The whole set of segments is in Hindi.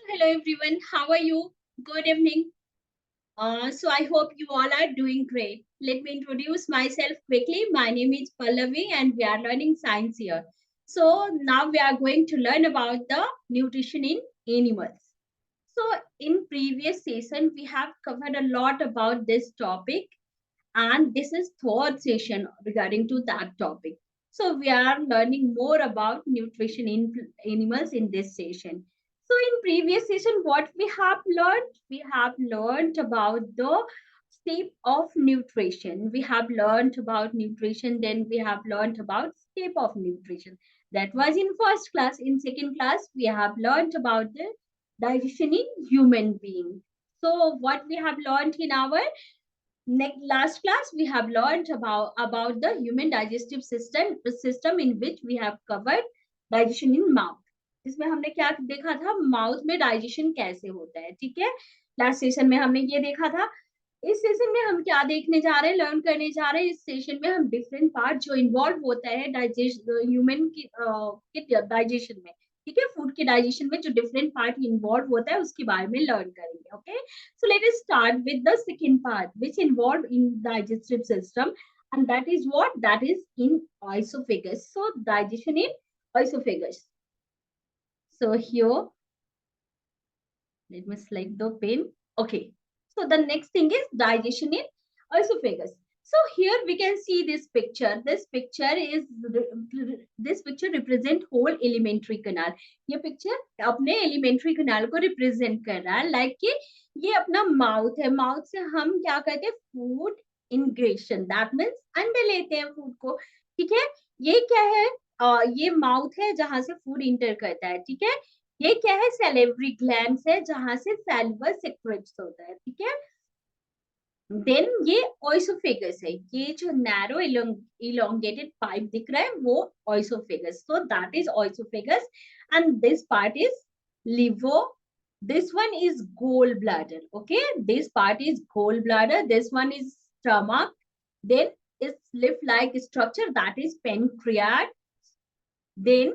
Hello everyone, how are you? Good evening. So I hope you all are doing great. Let me introduce myself quickly. My name is Pallavi and we are learning science here. So now we are going to learn about the nutrition in animals. So in previous session, we have covered a lot about this topic and this is third session regarding to that topic. So we are learning more about nutrition in animals in this session. So in previous session, what we have learned about the step of nutrition. We have learned about nutrition, then we have learned about step of nutrition. That was in first class. In second class, we have learned about the digestion in human being. So what we have learned in our next last class we have learned about the human digestive system in which we have covered digestion in mouth इसमें हमने क्या देखा था माउथ में डाइजेशन कैसे होता है ठीक है लास्ट सेशन में हमने ये देखा था इस सेशन में हम क्या देखने जा रहे हैं लर्न करने जा रहे हैं इस सेशन में हम डिफरेंट पार्ट जो इन्वॉल्व होता है डाइजेस्ट ह्यूमन की डाइजेशन में ठीक है फूड के डाइजेशन में जो डिफरेंट पार्ट इन्वॉल्व होता है उसके बारे में लर्न करेंगे okay so let us start with the second part which involved in digestive system and that is what that is in esophagus so digestion in esophagus so here let me select the pen okay so the next thing is digestion in esophagus so here we can see this picture represent whole alimentary canal ये picture अपने alimentary canal को represent कर रहा है like कि ये अपना माउथ है माउथ से हम क्या करते हैं फूड इंग्रेशन दैट मीन्स अंदर लेते हैं फूड को ठीक है ये क्या है ये माउथ है जहां से फूड इंटर करता है ठीक है ये क्या है सेलेवरी ग्लैंड्स है जहां से सैलिवल सेक्रेट्स होता है ठीक है देन ये ओइसोफेगस है ये जो नैरो इलोंगेटेड पाइप दिख रहा है वो oesophagus so that is oesophagus and this part is liver this one is gallbladder okay this part is gallbladder this one is stomach then it's leaf like structure that is pancreas then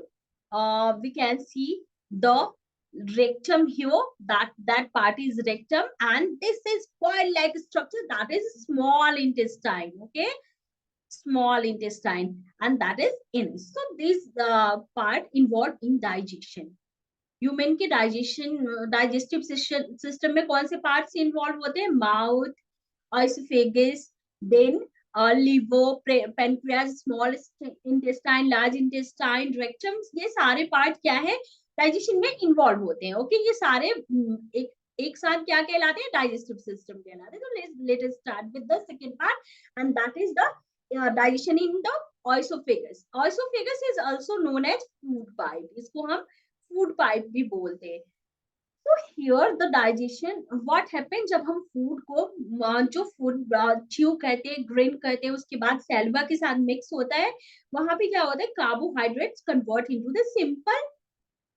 we can see the rectum here that part is rectum and this is coil like structure that is small intestine okay small intestine and that is in so this part involved in digestion human के डाइजेस्टिव सिस्टम में कौन से पार्ट्स इन्वॉल्व होते हैं mouth oesophagus then liver pancreas small intestine large intestine rectum ये सारे पार्ट क्या है डाइजेशन में इन्वॉल्व होते हैं ओके ये सारे एक साथ क्या कहलाते हैं डाइजेस्टिव सिस्टम कहलाते हैं तो let us start with the second part and that is the digestion in the oesophagus oesophagus is also known as food pipe इसको हम फूड पाइप भी बोलते हैं तो here the digestion what happen जब हम फूड को जो फूड च्यू करते हैं ग्रेन करते हैं उसके बाद सैलिवा के साथ मिक्स होता है वहां पे क्या होता है carbohydrates convert into the simple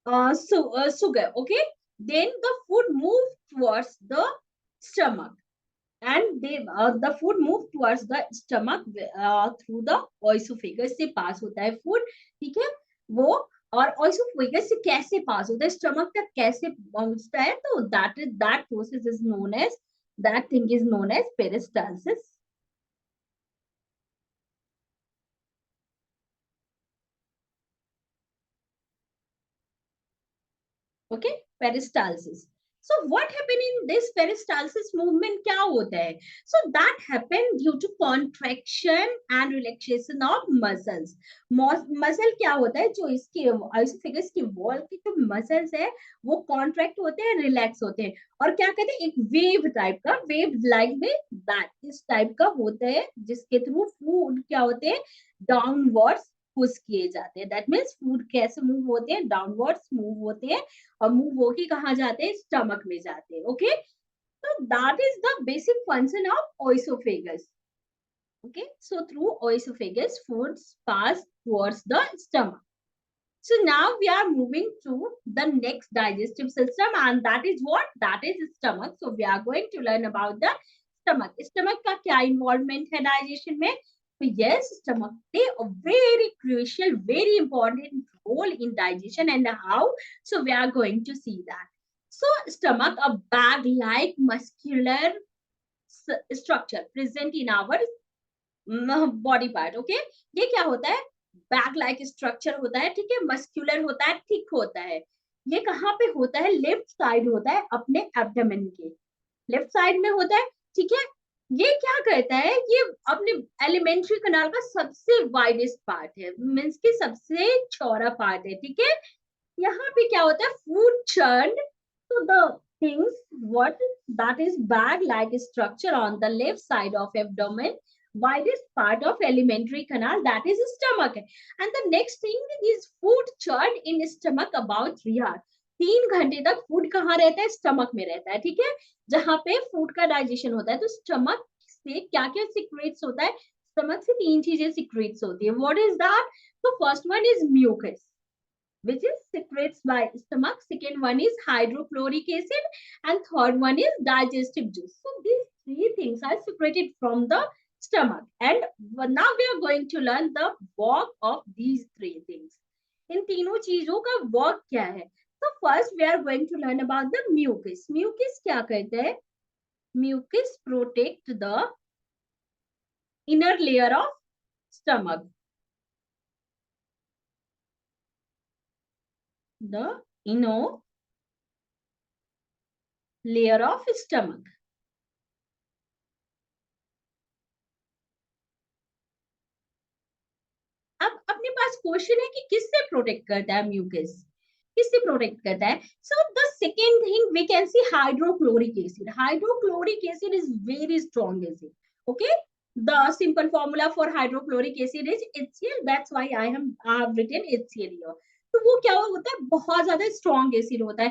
sugar okay then the food move towards the stomach and the food move towards the stomach through the oesophagus से पास होता है फूड ठीक है वो और ओइसोफेगस से कैसे पास होता है स्टमक तक कैसे पहुंचता है तो that process is known as that thing is known as peristalsis okay peristalsis so what happened in this peristalsis movement क्या होता है so that happened due to contraction and relaxation of muscles muscle क्या होता है जो इसके आइसोफेगस की वॉल की जो मसल्स है वो कॉन्ट्रैक्ट होते हैं रिलैक्स होते हैं और क्या कहते हैं एक वेव टाइप का वेव लाइक में दैट इस टाइप का होता है जिसके थ्रू फूड क्या होते हैं डाउनवर्ड्स पुश किए जाते हैं दैट मीन्स फूड कैसे मूव होते हैं डाउनवर्ड्स मूव होते हैं और मूव होके कहाँ जाते हैं स्टमक में जाते हैं okay so that is the basic function of oesophagus okay so through oesophagus foods pass towards the stomach so now we are moving to the next digestive system and that is what that is stomach so we are going to learn about the stomach का क्या involvement है digestion में so yes stomach play a very crucial very important role in digestion and how so we are going to see that So stomach, a bag like muscular structure present in our body part. Okay, ये क्या होता है, बैग लाइक स्ट्रक्चर होता है, ठीक है, मस्क्यूलर होता है, थिक होता है. ये कहाँ पे होता है, लेफ्ट साइड होता है अपने एब्डोमेन के लेफ्ट साइड में होता है, ठीक है. ये क्या करता है, ये अपने एलिमेंट्री कनाल का सबसे वाइडेस्ट पार्ट है, मीन्स की सबसे चौड़ा पार्ट है, ठीक है. यहाँ पे क्या होता है, food churned to the things what that is bag like structure on the left side of abdomen, widest part of alimentary canal, that is stomach. And the next thing is food churned in stomach about 3 hours. 3 घंटे तक फूड कहाँ रहता है, स्टमक में रहता है, ठीक है, जहाँ पे फूड का डाइजेशन होता है. तो स्टमक से क्या क्या सिक्रेट्स होता है, स्टमक से 3 चीजें सिक्रेट्स होती है. व्हाट इज दैट, तो first one is mucus which is secretes by stomach. Second one is hydrochloric acid, and third one is digestive juice. So these 3 things are secreted from the stomach. And now we are going to learn the work of these 3 things. इन तीनों चीजों का वर्क क्या है. So first we are going to learn about the mucus. Mucus क्या करता है, mucus protect the inner layer of stomach. The inner layer of stomach. अब अपने पास क्वेश्चन है कि किससे प्रोटेक्ट करता है म्यूकस, किससे प्रोटेक्ट करता है. So the second thing we can see hydrochloric acid. Hydrochloric acid is very strong acid. Okay, the simple formula for hydrochloric acid is HCl. That's why I have written HCl here. तो वो क्या होता है, बहुत ज्यादा स्ट्रॉन्ग एसिड होता है.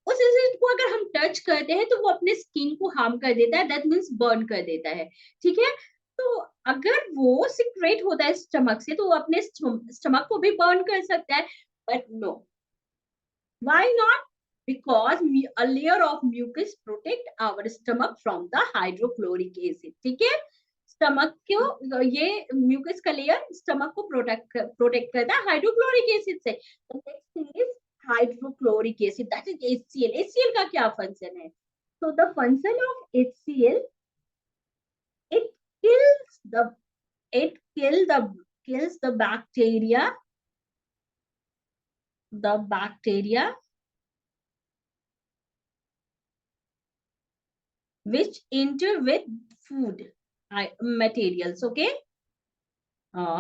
उस एसिड को अगर हम टच करते हैं तो वो अपने स्किन को हार्म कर देता है, दैट मीन्स बर्न कर देता है, ठीक है. तो अगर वो सिक्रेट होता है स्टमक से तो वो अपने स्टमक को भी बर्न कर सकता है. But no, why not, because a layer of mucus protect our stomach from the hydrochloric acid. ठीक है, स्टमक को, ये म्यूकस का लेयर स्टमक को प्रोटेक्ट करता है हाइड्रोक्लोरिक एसिड से. Next thing is hydrochloric acid, that is HCl. HCl का क्या फंक्शन है, so the function of HCl, it kills the kills the bacteria which enter with food materials. Okay,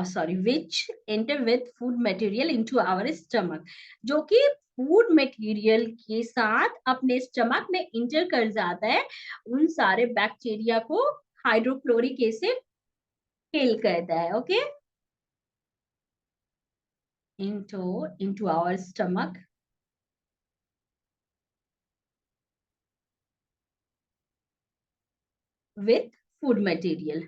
sorry, which enter with food material into our stomach. जो कि फूड मटेरियल के साथ अपने स्टमक में इंटर कर जाता है, उन सारे बैक्टीरिया को हाइड्रोक्लोरिक एसिड किल करता है. Okay, into our stomach with food material.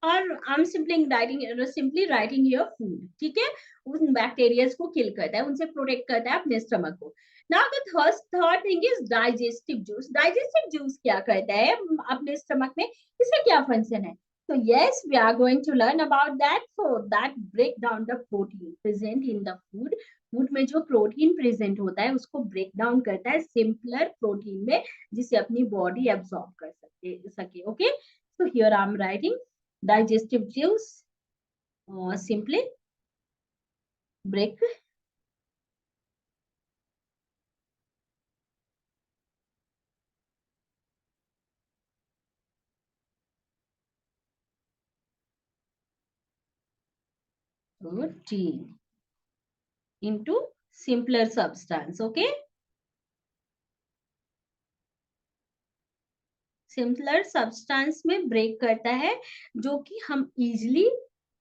और I'm simply writing here food. ठीक है, उन बैक्टीरिया को किल करता है, उनसे प्रोटेक्ट करता है अपने स्टमक को. Now the third thing is digestive juice. Digestive juice क्या करता है अपने स्टमक में, इसका क्या फंक्शन है. So yes, we are going to learn about that. So that break down the protein present in the food. Food में जो प्रोटीन प्रेजेंट होता है उसको ब्रेक डाउन करता है सिंपलर प्रोटीन में, जिसे अपनी बॉडी एब्सॉर्ब कर सके. Okay, so here I am writing digestive juice simply break protein into simpler substance. Okay, simpler substance में ब्रेक करता है जो कि हम इजिली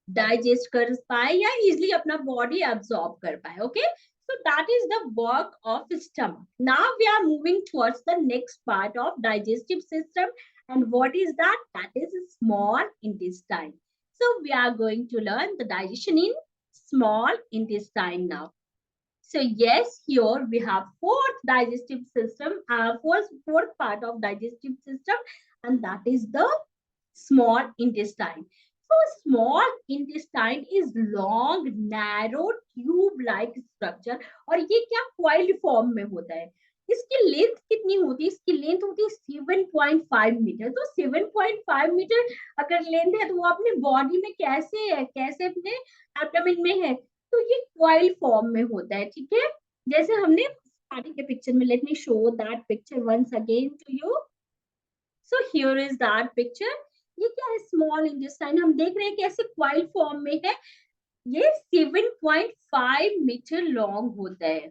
डाइजेस्ट कर पाए या इजिली अपना बॉडी एब्सॉर्ब कर पाए. Okay, so that is the work of stomach. Now we are moving towards the next part of digestive system, and what is that, that is small intestine. So we are going to learn the digestion in small intestine now. So yes, here we have fourth digestive system, fourth part of digestive system, and that is the small intestine. So So small intestine is long, narrow, tube-like structure और ये क्या coiled form में होता है. इसकी लेंथ कितनी होती है? इसकी लेंथ होती है 7.5 मीटर. तो 7.5 मीटर अगर लेंथ है तो वो अपने बॉडी में कैसे है, कैसे अपने एब्डोमेन में है, तो ये coiled फॉर्म में होता है. ठीक है, जैसे हमने स्टार्टिंग के पिक्चर में, let me show that picture once again to you. So here is that picture. ये क्या है? Small intestine. हम देख रहे हैं कैसे क्वाइल फॉर्म में है. ये 7.5 मीटर लॉन्ग होता है.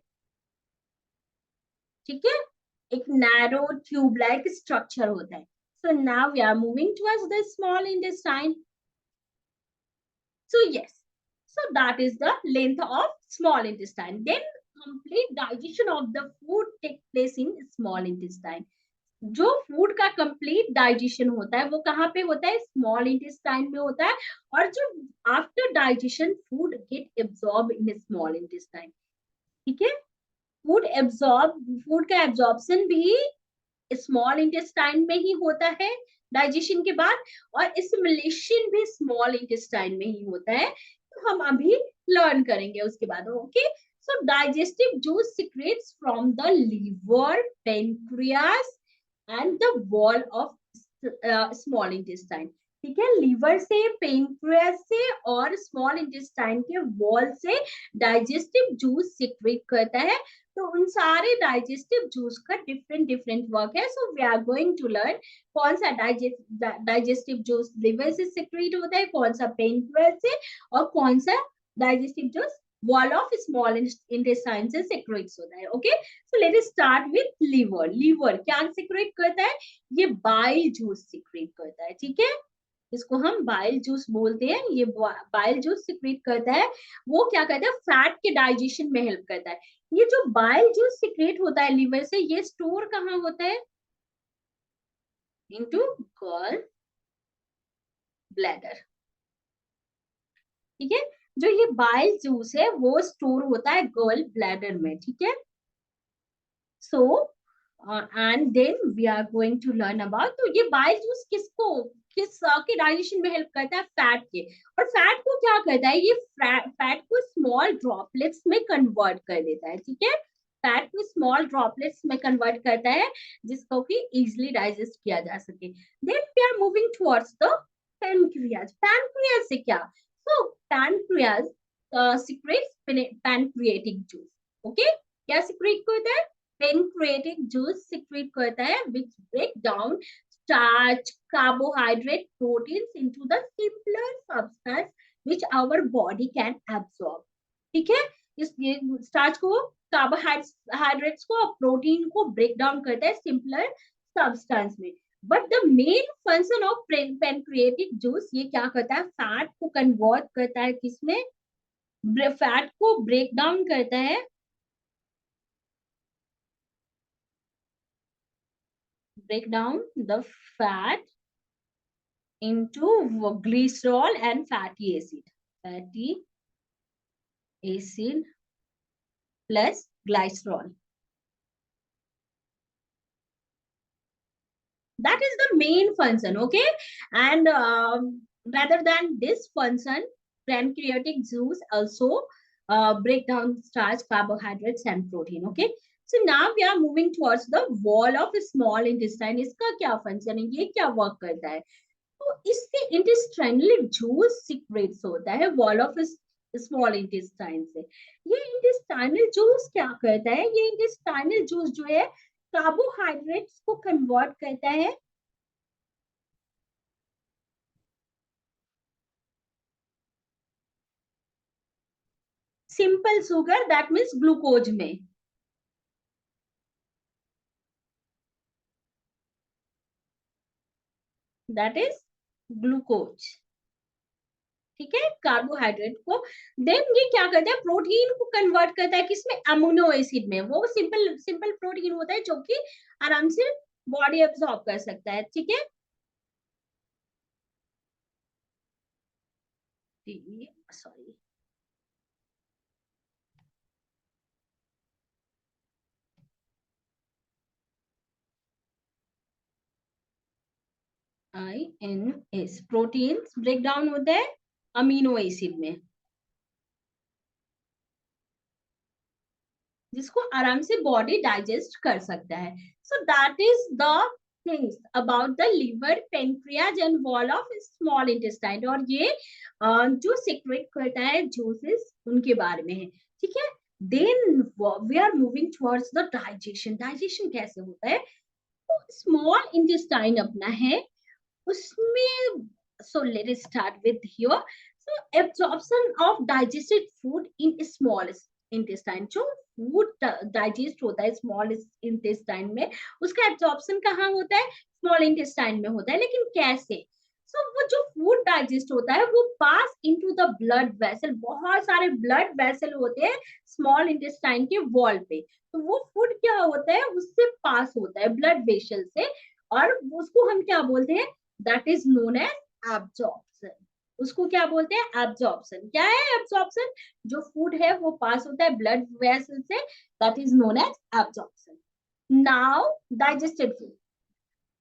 ठीक है, एक नैरो ट्यूब लाइक स्ट्रक्चर होता है. So now we are moving towards the small intestine. So yes, so that is the length of small intestine. Then complete digestion of the food take place in small intestine. जो फूड का कंप्लीट डाइजेशन होता है वो कहाँ पे होता है? स्मॉल इंटेस्टाइन में होता है. और जो after digestion food gate absorb in small intestine. ठीक है, फूड का एब्सॉर्प्शन भी स्मॉल इंटेस्टाइन में ही होता है डाइजेशन के बाद, और एसिमिलेशन भी स्मॉल इंटेस्टाइन में ही होता है. तो हम अभी लर्न करेंगे उसके बाद. Okay, so digestive juice secretes from the liver, pancreas and the wall of small intestine. ठीक है, लीवर से, पेनक्रियास से और स्मॉल इंटेस्टाइन के वॉल से डाइजेस्टिव जूस सीक्रेट करता है. तो उन सारे डाइजेस्टिव जूस का डिफरेंट डिफरेंट वर्क है. So we are going to learn कौन सा डाइजेस्टिव जूस लिवर से सीक्रेट होता है, कौन सा पेनक्रियास से, और कौन सा digestive juice wall of small intestine से सीक्रेट होता है. Okay, so let us start with liver. Liver क्या सीक्रेट करता है? ये बाइल जूस सीक्रेट करता है. ठीक है, इसको हम बाइल जूस बोलते हैं. ये बाइल जूस सीक्रेट करता है. वो क्या करता है? फैट के डाइजेशन में हेल्प करता है. ये जो बाइल जूस सीक्रेट होता है लीवर से, ये स्टोर कहाँ होता है? Into gall bladder. ठीक है, जो ये बाइल जूस है वो स्टोर होता है गॉल ब्लैडर में. ठीक है, so and then we are going to learn about. तो ये बाइल जूस किस के डाइजेशन में हेल्प करता है? फैट के. और फैट को क्या करता है? ये फैट को स्मॉल ड्रॉपलेट्स में कन्वर्ट कर देता है. ठीक है, फैट को स्मॉल ड्रॉपलेट्स में कन्वर्ट करता है जिसको कि इजिली डाइजेस्ट किया जा सके. Then we are moving towards the pancreas. Pancreas से क्या? So pancreas secrets pancreatic juice. Okay, क्या सीक्रेट करता है? पेनक्रियाटिक जूस सीक्रेट करता है which break down starch, carbohydrate, proteins into the simpler substance which our body can absorb. ठीक है, इस ये स्टार्च को, कार्बोहाइड्रेट्स को और प्रोटीन को ब्रेक डाउन करता है सिंपलर सब्सटेंस में. But the main function of pancreatic juice, ये क्या करता है? फैट को कन्वर्ट करता है किसमें? फैट को ब्रेक डाउन करता है, break down the fat into glycerol and fatty acid. Fatty acid plus glycerol. That is the main function. Okay, and rather than this function, pancreatic juice also break down starch, carbohydrates and protein. Okay, so now we are moving towards the wall of small intestine. इसका क्या function है? ये क्या work करता है? तो इससे इंटेस्टाइनल जूस सीक्रेट्स होता है वॉल ऑफ स्मॉल इंटेस्टाइन से. ये इंटेस्टाइनल जूस क्या करता है? ये इंटेस्टाइनल जूस जो है कार्बोहाइड्रेट्स को कन्वर्ट करता है simple sugar, that means glucose में. That is glucose. ठीक है, कार्बोहाइड्रेट को. देन ये क्या करता है? प्रोटीन को कन्वर्ट करता है किसमें? अमीनो एसिड में. वो सिंपल सिंपल प्रोटीन होता है जो कि आराम से बॉडी एब्सॉर्ब कर सकता है. ठीक है, sorry. INS proteins break down होता है अमीनो एसिड में, जिसको आराम से बॉडी डाइजेस्ट कर सकता है. So that is the things about the liver, pancreas and wall of small intestine. और ये जो सीक्रेट करता है जूसेस, उनके बारे में है. ठीक है. Then we are moving towards the digestion. Digestion कैसे होता है? तो स्मॉल इंटेस्टाइन अपना है, उसमें, so let us start with here. So absorption of digested food in small intestine. जो फूड डाइजेस्ट होता है स्मॉल इंटेस्टाइन में, उसका एब्जॉर्प्शन कहाँ होता है? स्मॉल इंटेस्टाइन में होता है. लेकिन कैसे? सो वो जो फूड डाइजेस्ट होता है वो पास इनटू द ब्लड वेसल. बहुत सारे ब्लड वेसल होते हैं स्मॉल इंटेस्टाइन के वॉल पे. तो वो फूड क्या होता है, उससे पास होता है ब्लड वेसल से, और उसको हम क्या बोलते हैं? That is known as absorption. उसको क्या बोलते हैं? एब्जॉर्प्शन. क्या है एब्जॉर्प्शन? जो फूड है वो पास होता है ब्लड वेसल से, that is known as absorption. Now digested food.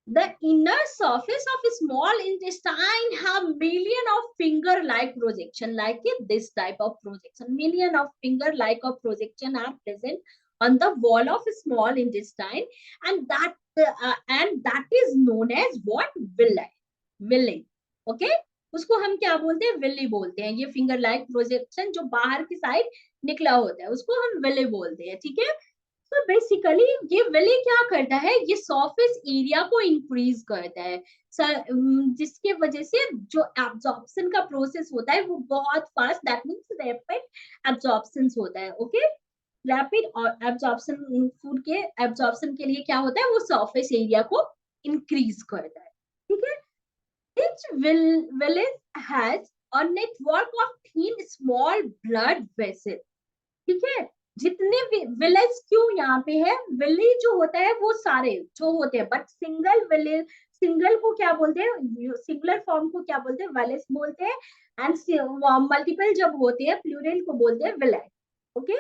The inner surface of a small intestine have million of finger-like projection, like this type of projection. Million of finger-like of projection are present on the wall of a small intestine, and that is known as what? Villi. Villi. Okay. उसको हम क्या बोलते हैं? विली बोलते हैं. ये फिंगर लाइक प्रोजेक्शन जो बाहर की साइड निकला होता है, उसको हम विली बोलते हैं. ठीक है. तो बेसिकली ये विली क्या करता है? ये सरफेस एरिया को इंक्रीज करता है, जिसके वजह से जो एब्जॉर्प्शन का प्रोसेस होता है वो बहुत fast, that means rapid absorption होता है. ओके. रैपिड और एब्जॉर्प्शन, फूड के एब्जॉर्प्शन के लिए क्या होता है? वो सरफेस एरिया को इंक्रीज करता है. ठीक है. Each village has a network of thin small blood vessels. ठीक है. जितने विलेज क्यों यहाँ पे है? विलेज जो होता है वो सारे जो होते हैं, बट सिंगल विलेज, सिंगल को क्या बोलते हैं? सिंगुलर फॉर्म को क्या बोलते हैं? विलेज बोलते हैं. एंड मल्टीपल जब होते हैं प्लूरल को बोलते हैं विलेज. ओके.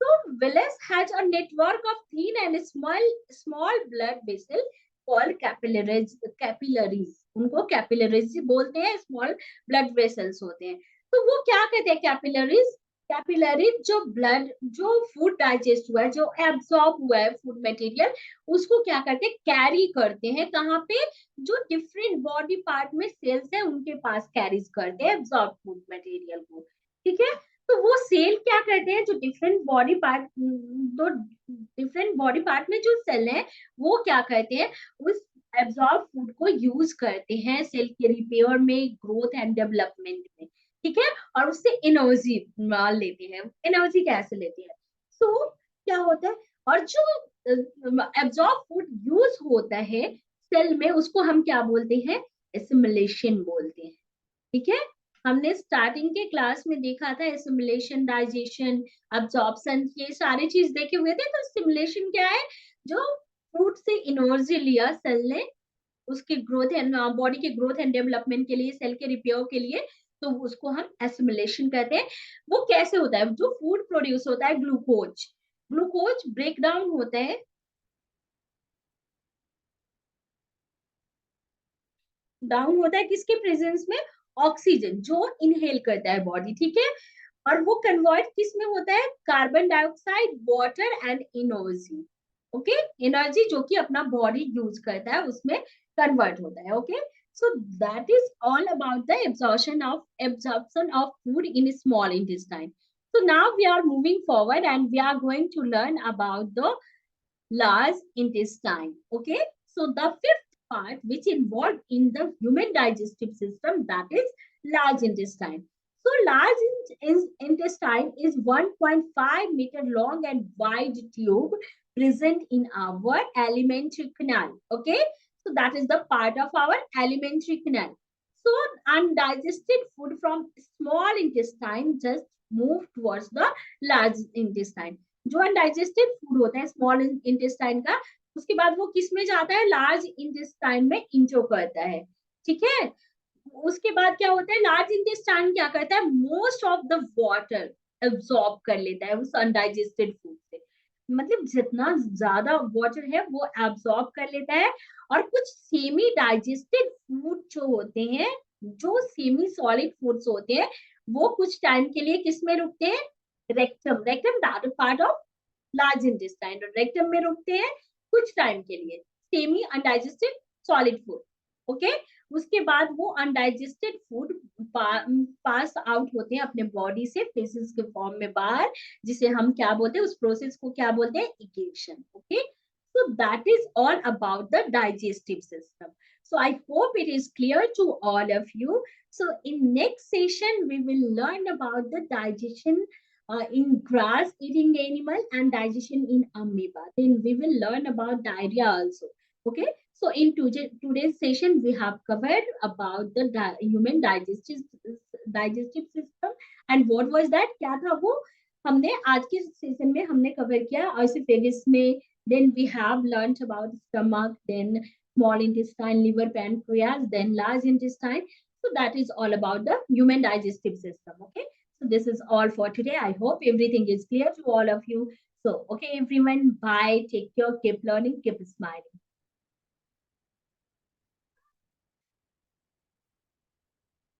तो village has a network of thin and small blood vessel called capillaries. उनको कैपिलरीज बोलते हैं. स्मॉल ब्लड वेसल्स होते हैं. तो वो क्या कहते हैं? कैपिलरीज. कैपिलरी जो ब्लड, जो फूड डाइजेस्ट हुआ है, जो एब्सॉर्ब हुआ है फूड मटेरियल, उसको क्या करते हैं? कैरी करते हैं. कहाँ पे? जो डिफरेंट बॉडी पार्ट में सेल्स है उनके पास कैरीज करते हैं एब्सॉर्ब फूड मटेरियल को. ठीक है. तो वो सेल क्या करते हैं? जो डिफरेंट बॉडी पार्ट, दो डिफरेंट बॉडी पार्ट में जो सेल है वो क्या करते हैं? उस एब्सॉर्ब फूड को यूज करते हैं सेल के रिपेयर में, ग्रोथ एंड डेवलपमेंट में. ठीक है. और उससे एनर्जी लेते हैं. एनर्जी कैसे लेते हैं? सो क्या होता है? और जो एब्जॉर्ब फूड यूज होता है सेल में, उसको हम क्या बोलते हैं? एसिमिलेशन बोलते हैं. ठीक है. हमने स्टार्टिंग के क्लास में देखा था एसिमिलेशन, डाइजेशन, अब्जॉर्प्शन, ये सारी चीज देखे हुए थे. तो एसिमिलेशन क्या है? जो फूड से एनर्जी लिया सेल ने, उसके ग्रोथ एंड बॉडी के ग्रोथ एंड डेवलपमेंट के लिए, सेल के रिपेयर के लिए, तो उसको हम एसिमिलेशन कहते हैं. वो कैसे होता है? जो फूड प्रोड्यूस होता है, ग्लूकोज, ग्लूकोज ब्रेक डाउन होता है. डाउन होता है किसके प्रेजेंस में? ऑक्सीजन जो इनहेल करता है बॉडी. ठीक है. और वो कन्वर्ट किस में होता है? Carbon dioxide, water and energy. Okay. Energy जो कि अपना बॉडी यूज करता है उसमें कन्वर्ट होता है. Okay. So that is all about the absorption of food in small intestine. So now we are moving forward and we are going to learn about the large intestine. Okay. So the fifth part which involved in the human digestive system, that is large intestine. So large intestine is 1.5 meter long and wide tube present in our alimentary canal. Okay. So that is the part of our alimentary canal. So undigested food from small intestine just move towards the large intestine. जो अनडाइजेस्टेड फूड होता है स्मॉल इंटेस्टाइन का, उसके बाद वो किस में जाता है? लार्ज इंटेस्टाइन में इंट्रो करता है. ठीक है. उसके बाद क्या होता है? लार्ज इंटेस्टाइन क्या करता है? Most of the water absorb कर लेता है उस अनडाइजेस्टेड फूड से. मतलब जितना ज्यादा वाटर है वो एब्सॉर्ब कर लेता है। और कुछ सेमी डाइजेस्टेड फूड जो होते हैं, जो सेमी सॉलिड फूड्स होते हैं, वो कुछ टाइम के लिए किस में रुकते हैं? Rectum. Rectum part of large intestine, rectum में रुकते हैं कुछ टाइम के लिए, semi undigested solid food. Okay, उसके बाद वो अनडाइजेस्टेड फूड पास आउट होते हैं अपने बॉडी से फेसिस के फॉर्म में बाहर, जिसे हम क्या बोलते हैं, उस प्रोसेस को क्या बोलते हैं? इगेशन। Okay, so that is all about the digestive system. So I hope it is clear to all of you. So in next session we will learn about the digestion in grass eating animal and digestion in amoeba. Then we will learn about diarrhea also. Okay, so in today's session we have covered about the human digestive system. And what was that? क्या था वो? हमने आज के सेशन में हमने कवर किया ऑसिफेगस में। then we have learnt about stomach, then small intestine, liver, pancreas, then large intestine. So that is all about the human digestive system. Okay, so this is all for today. I hope everything is clear to all of you. So okay everyone, bye, take care, keep learning, keep smiling.